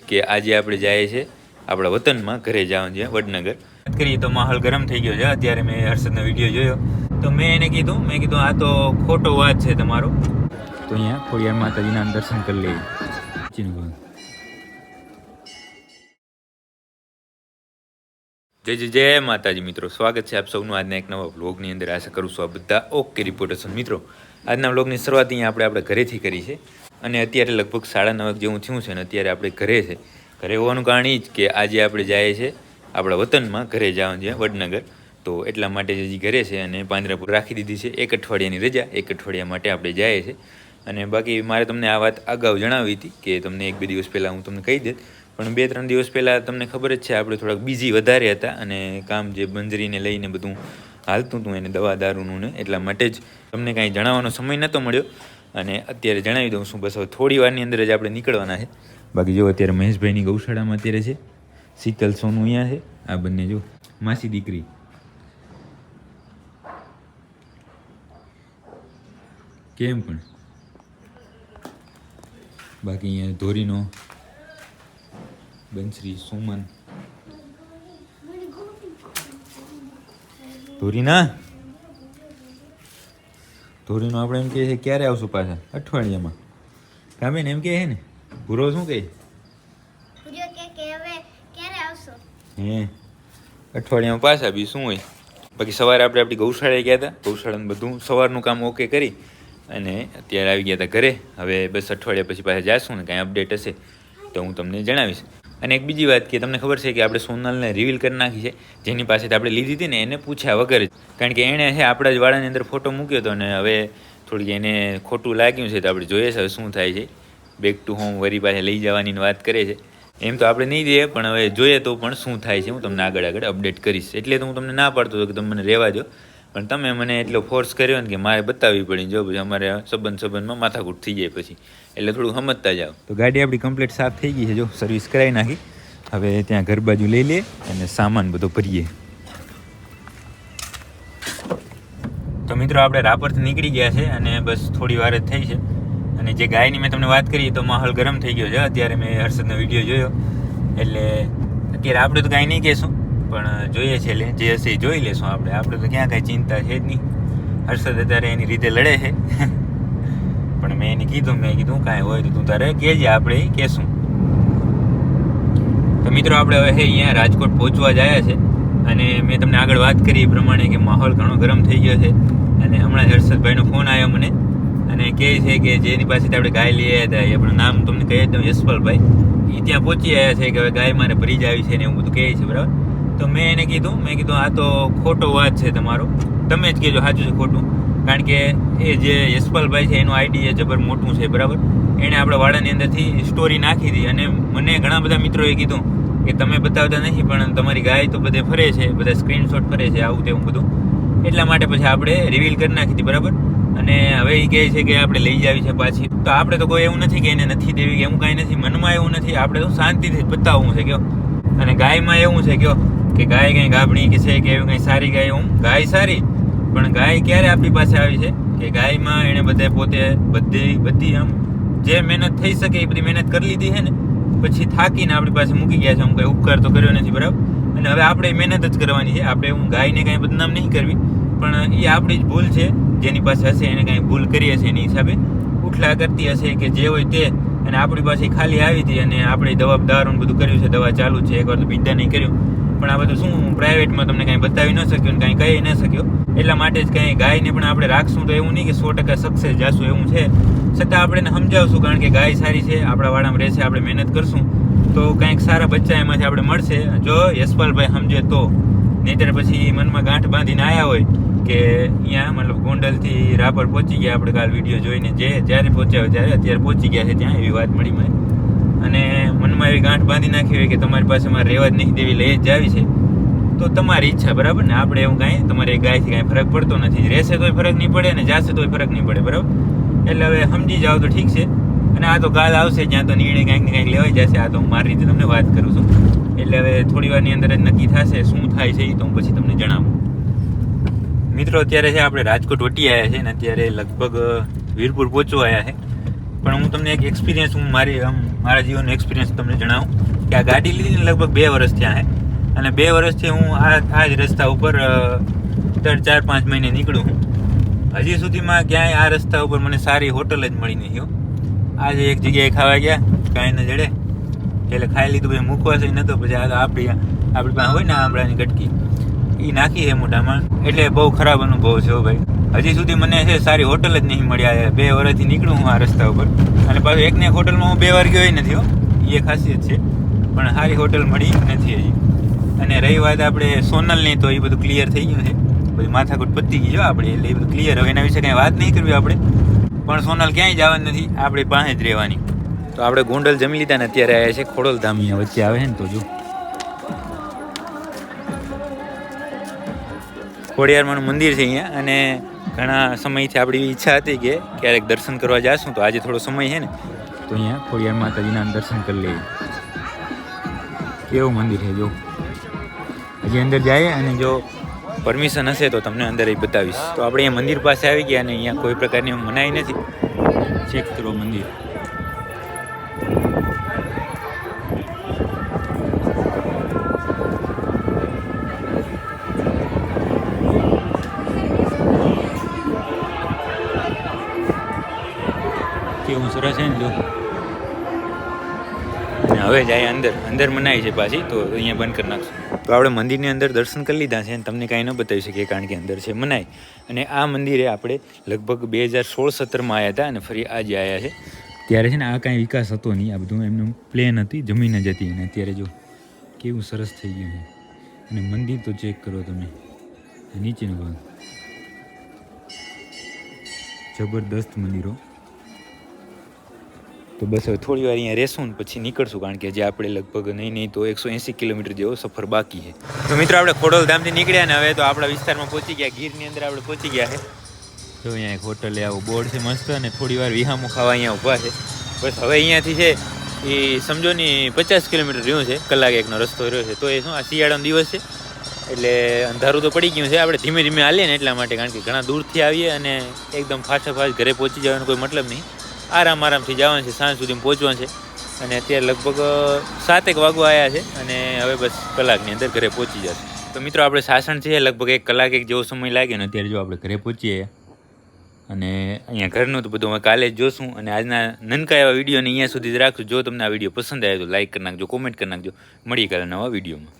કે આજે આપણે જઈએ છીએ આપણા વતનમાં ઘરે જવાનું છે વડનગર. વાત કરીએ તો માહોલ ગરમ થઈ ગયો છે. અત્યારે મેં હર્ષદનો વિડીયો જોયો તો મેં એને કીધું આ તો ખોટો વાત છે તમારો. તો અહીંયા ખોડિયાર માતાજીના દર્શન કરી લઈએ. જય માતાજી મિત્રો, સ્વાગત છે આપ સૌનું આજના એક નવા વ્લોગની અંદર. આશા કરું છું આ બધા ઓકે રિપોર્ટર્સ. મિત્રો આજના વ્લોગની શરૂઆત અહીંયા આપણે ઘરેથી કરી છે અને અત્યારે લગભગ 9:30 જેવું થયું છે અને અત્યારે આપણે ઘરે છે. ઘરે હોવાનું કારણ એ જ કે આજે આપણે જઈએ છીએ આપણા વતનમાં ઘરે જવાનું છે વડનગર. તો એટલા માટે હજી ઘરે છે અને પાંજરાપુર રાખી દીધી છે. એક અઠવાડિયાની રજા, એક અઠવાડિયા માટે આપણે જઈએ છીએ. અને બાકી મારે તમને આ વાત અગાઉ જણાવી હતી કે તમને 1-2 દિવસ પહેલાં હું તમને કહી દેત, પણ 2-3 દિવસ પહેલાં તમને ખબર જ છે આપણે થોડાક બિઝી વધારે હતા અને કામ જે બંજરીને લઈને બધું હાલતું હતું એને દવા દારૂનું ને, એટલા માટે જ તમને કાંઈ જણાવવાનો સમય નહોતો મળ્યો. અને અત્યારે જણાવી દઉં છું, બસ હવે થોડી વારની અંદર જ આપણે નીકળવાના છે. બાકી જો અત્યારે મહેશભાઈની ગૌશાળામાં અત્યારે છે, શીતલ સોનું અહીંયા છે, આ બંને જો માસી દીકરી. કેમ પણ બાકી અહીંયા ધોરીનો બંસરી સુમન. ધોરીનો આપણે એમ કહે છે ક્યારે આવશું પાછા? અઠવાડિયામાં. કામે ને એમ કહે છે ને ભૂરો શું કહે? હે અઠવાડિયામાં પાછા બી શું હોય. બાકી સવારે આપણે આપણી ગૌશાળાએ ગયા હતા. ગૌશાળાનું બધું સવારનું કામ ઓકે કરી અને અત્યારે આવી ગયા હતા ઘરે. હવે બસ અઠવાડિયા પછી પાછા જાશું ને કાંઈ અપડેટ હશે તો હું તમને જણાવીશ. અને એક બીજી વાત કે તમને ખબર છે કે આપણે સોનલને રિવીલ કરી નાખી છે. જેની પાસેથી આપણે લીધી હતી ને એને પૂછ્યા વગર જ, કારણ કે એણે છે આપણા જ વાળાની અંદર ફોટો મૂક્યો હતો અને હવે થોડીક એને ખોટું લાગ્યું છે તો આપણે જોઈએ છે હવે શું થાય છે. બેક ટુ હોમ વરી પાસે લઈ જવાની વાત કરે છે. એમ તો આપણે નહીં દઈએ પણ હવે જોઈએ તો પણ શું થાય છે હું તમને આગળ અપડેટ કરીશ. એટલે તો હું તમને ના પાડતો હતો કે તમે મને રહેવા દો, પણ તમે મને એટલો ફોર્સ કર્યો ને કે મારે બતાવવી પડી. જો પછી અમારે સંબંધમાં માથાકૂટ થઈ જાય પછી, એટલે થોડું સમજતા જાઓ. તો ગાડી આપણી કમ્પ્લીટ સાફ થઈ ગઈ છે, જો સર્વિસ કરાવી નાખી. હવે ત્યાં ઘર બાજુ લઈ લે અને સામાન બધો ભરીએ. તો મિત્રો આપણે રાપરથી નીકળી ગયા છે અને બસ થોડી વાર જ થઈ છે. અને જે ગાયની મેં તમને વાત કરી તો માહોલ ગરમ થઈ ગયો છે. અત્યારે મેં હર્ષદનો વિડીયો જોયો એટલે અત્યારે આપણે તો કાંઈ નહીં કહેશું, પણ જોઈએ છે એટલે જે હશે એ જોઈ લેશું. આપણે તો ક્યાં કાંઈ ચિંતા છે જ નહીં. હર્ષદ અત્યારે એની રીતે લડે છે પણ મેં એને કીધું કાંઈ હોય તો તું તારે કહેજે, આપણે એ કહેશું. તો મિત્રો આપણે હવે અહીંયા રાજકોટ પહોંચવા જ આવ્યા છે અને મેં તમને આગળ વાત કરી એ પ્રમાણે કે માહોલ ઘણો ગરમ થઈ ગયો છે. અને હમણાં હર્ષદભાઈનો ફોન આવ્યો મને અને કહે છે કે જેની પાસેથી આપણે ગાય લઈ આવ્યા હતા, એ આપણું નામ તમને કહી દઉં, યશપાલભાઈ, એ ત્યાં પહોંચી આવ્યા છે કે હવે ગાય મારે ભરી જ આવી છે ને એવું બધું કહે છે, બરાબર. તો મેં એને કીધું આ તો ખોટો વાત છે તમારો, તમે જ કહેજો સાચું છે ખોટું. કારણ કે એ જે યશપાલભાઈ છે એનું આઈડી એ જબર મોટું છે, બરાબર. એણે આપણા વાડાની અંદરથી સ્ટોરી નાખી હતી અને મને ઘણા બધા મિત્રોએ કીધું કે તમે બતાવતા નથી પણ તમારી ગાય તો બધે ફરે છે, બધા સ્ક્રીનશોટ ફરે છે, આવું તેવું બધું. એટલા માટે પછી આપણે રિવીલ કરી નાખી હતી, બરાબર. અને હવે એ કહે છે કે આપણે લઈ જાવી છે પાછી. તો આપણે તો કોઈ એવું નથી કે એને નથી દેવી કે એવું કાંઈ નથી, મનમાં એવું નથી. આપણે તો શાંતિથી જ બતાવવું છે કયો. અને ગાયમાં એવું છે કયો કે ગાય કંઈ ગાભણી કે છે કે એવું કંઈ સારી ગાય, હું ગાય સારી, પણ ગાય ક્યારે આપણી પાસે આવી છે કે ગાયમાં એણે બધે પોતે બધી આમ જે મહેનત થઈ શકે એ બધી મહેનત કરી લીધી છે ને, પછી થાકીને આપણી પાસે મૂકી ગયા છે. હું કંઈ ઉપકાર તો કર્યો નથી, બરાબર. અને હવે આપણે મહેનત જ કરવાની છે. આપણે હું ગાયને કાંઈ બદનામ નહીં કરવી, પણ એ આપણી જ ભૂલ છે. જેની પાસે હશે એને કાંઈ ભૂલ કરી હશે એની હિસાબે ઉઠલા કરતી હશે કે જે હોય તે, અને આપણી પાસે ખાલી આવી હતી અને આપણે દવા દારૂનું બધું કર્યું છે, દવા ચાલુ છે, એકવાર તો બીજા નહીં કર્યું. પણ આ બધું શું પ્રાઇવેટમાં તમને કાંઈ બતાવી ન શક્યો ને કાંઈ કહી ન શક્યો. એટલા માટે જ કાંઈ ગાયને પણ આપણે રાખશું તો એવું નહીં કે 100% સક્સેસ જશું એવું છે. છતાં આપણે એને સમજાવશું, કારણ કે ગાય સારી છે, આપણા વાડામાં રહેશે, આપણે મહેનત કરશું તો કંઈક સારા બચ્ચા એમાંથી આપણે મળશે. જો યશપાલભાઈ સમજે તો, નહીંતર પછી મનમાં ગાંઠ બાંધીને આવ્યા હોય કે અહીંયા મતલબ ગોંડલથી રાપર પહોંચી ગયા, આપણે કાલ વિડીયો જોઈને જ્યારે પહોંચ્યા હોય ત્યારે અત્યારે પહોંચી ગયા છે ત્યાં, એવી વાત મળી મને. અને મનમાં એવી ગાંઠ બાંધી નાખી હોય કે તમારી પાસે મારે રહેવા જ નહીં દેવી, લઈ જ જાવી છે, તો તમારી ઈચ્છા, બરાબર ને. આપણે એવું કાંઈ તમારે ગાયથી કાંઈ ફરક પડતો નથી. રહેશે તોય ફરક નહીં પડે અને જાશે તોય ફરક નહીં પડે, બરાબર. એટલે હવે સમજી જાઓ તો ઠીક છે. અને આ તો કાલ આવશે જ્યાં તો નિર્ણય કાંઈક ને કાંઈક લેવાઈ જશે. આ તો હું મારી રીતે તમને વાત કરું છું. એટલે હવે થોડી વારની અંદર જ નક્કી થશે શું થાય છે એ તો હું પછી તમને જણાવું. મિત્રો અત્યારે છે આપણે રાજકોટ વટી આવ્યા છે અને અત્યારે લગભગ વીરપુર પહોંચવા આવ્યા છે. પણ હું તમને એક એક્સપિરિયન્સ હું મારા જીવનનો એક્સપિરિયન્સ તમને જણાવું કે આ ગાડી લીધી લગભગ 2 વર્ષ થયા છે અને 2 વર્ષથી હું આ જ રસ્તા ઉપર 4-5 મહિને નીકળું છું. હજી સુધીમાં ક્યાંય આ રસ્તા ઉપર મને સારી હોટલ જ મળી નહીં. આજે એક જગ્યાએ ખાવા ગયા, કાંઈ ન જડે એટલે ખાઈ લીધું. પછી મૂકવા છે નહોતો, પછી આપણી પાસે હોય ને આંબળાની ગટકી એ નાખી છે મોઢામાં, એટલે બહુ ખરાબ અનુભવ છે ભાઈ. હજી સુધી મને છે સારી હોટલ જ નહીં મળ્યા. 2 વર્ષથી નીકળું હું આ રસ્તા ઉપર અને પાછું એકને એક હોટલમાં હું 2 વાર ગયો નથી. એ ખાસિયત છે, પણ સારી હોટલ મળી નથી હજી. અને રહી વાત આપણે સોનલની, તો એ બધું ક્લિયર થઈ ગયું છે. બધી માથાકૂટ પતી ગઈ જો આપણે, એટલે એ બધું ક્લિયર. હવે એના વિશે કંઈ વાત નહીં કરવી આપણે, પણ સોનલ ક્યાંય જવાનું નથી, આપણે પાસે જ રહેવાની. તો આપણે ગોંડલ જમી લીધા ને અત્યારે આવ્યા છે ખોડલધામ. અહીંયા વચ્ચે આવે છે ને, તો જો ખોડિયારમાંનું મંદિર છે અહીંયા. અને ઘણા સમયથી આપણી ઈચ્છા હતી કે ક્યારેક દર્શન કરવા જાશું, તો આજે થોડો સમય છે ને, તો અહીંયા ખોડિયાર માતાજીના દર્શન કરી લઈએ. કેવું મંદિર છે જો. હજી અંદર જાય અને જો પરમિશન હશે તો તમને અંદર બતાવીશ. તો આપણે અહીંયા મંદિર પાસે આવી ગયા અને અહીંયા કોઈ પ્રકારની મનાઈ નથી. ચેક કરો મંદિર. કેવું સરસ છે ને જો. હવે જાય અંદર મનાઈ છે પાછી, તો અહીંયા બંધ કરી નાખશું. તો આપણે મંદિરની અંદર દર્શન કરી લીધા છે અને તમને કાંઈ ન બતાવી શકીએ કારણ કે અંદર છે મનાઈ. અને આ મંદિરે આપણે લગભગ 2016-17માં આવ્યા હતા અને ફરી આજે આવ્યા છે. ત્યારે છે ને આ કાંઈ વિકાસ હતો નહીં, આ બધું એમનું પ્લેન હતી, જમીન જ હતી. અને અત્યારે જો કેવું સરસ થઈ ગયું છે. અને મંદિર તો ચેક કરો તમે, નીચેનો ભાગ જબરદસ્ત મંદિરો. તો બસ હવે થોડી વાર અહીંયા રહેશું ને પછી નીકળશું, કારણ કે જે આપણે લગભગ નહીં તો 180 કિલોમીટર જેવો સફર બાકી છે. તો મિત્રો આપણે ખોડલધામથી નીકળ્યા ને હવે તો આપણા વિસ્તારમાં પહોંચી ગયા, ગીરની અંદર આપણે પહોંચી ગયા છે. તો અહીંયા એક હોટલે આવું બોર્ડ છે મસ્ત, અને થોડી વાર વિહામો ખાવા અહીંયા ઊભા છે. બસ હવે અહીંયાથી છે એ સમજો ને 50 કિલોમીટર રહ્યું છે, કલાક એકનો રસ્તો રહ્યો છે. તો એ શું, આ શિયાળાનો દિવસ છે એટલે અંધારું તો પડી ગયું છે. આપણે ધીમે ધીમે હાલીએ ને એટલા માટે, કારણ કે ઘણા દૂરથી આવીએ અને એકદમ ફાસ્ટ ઘરે પહોંચી જવાનો કોઈ મતલબ નહીં. આરામથી જવાનું છે, સાંજ સુધી પહોંચવાનું છે. અને અત્યારે લગભગ 7 વાગવા આવ્યા છે અને હવે બસ કલાકની અંદર ઘરે પહોંચી જશે. તો મિત્રો આપણે સાસણ છે લગભગ 1 કલાક જેવો સમય લાગ્યો ને અત્યારે જો આપણે ઘરે પહોંચીએ. અને અહીંયા ઘરનું તો બધું અમે કાલે જ જોશું. અને આજના નનકા એવા વિડીયોને અહીંયા સુધી જ રાખશું. જો તમને આ વિડીયો પસંદ આવ્યો તો લાઈક કરી નાખજો, કોમેન્ટ કરી નાખજો. મળીએ કાલે નવા વિડીયોમાં.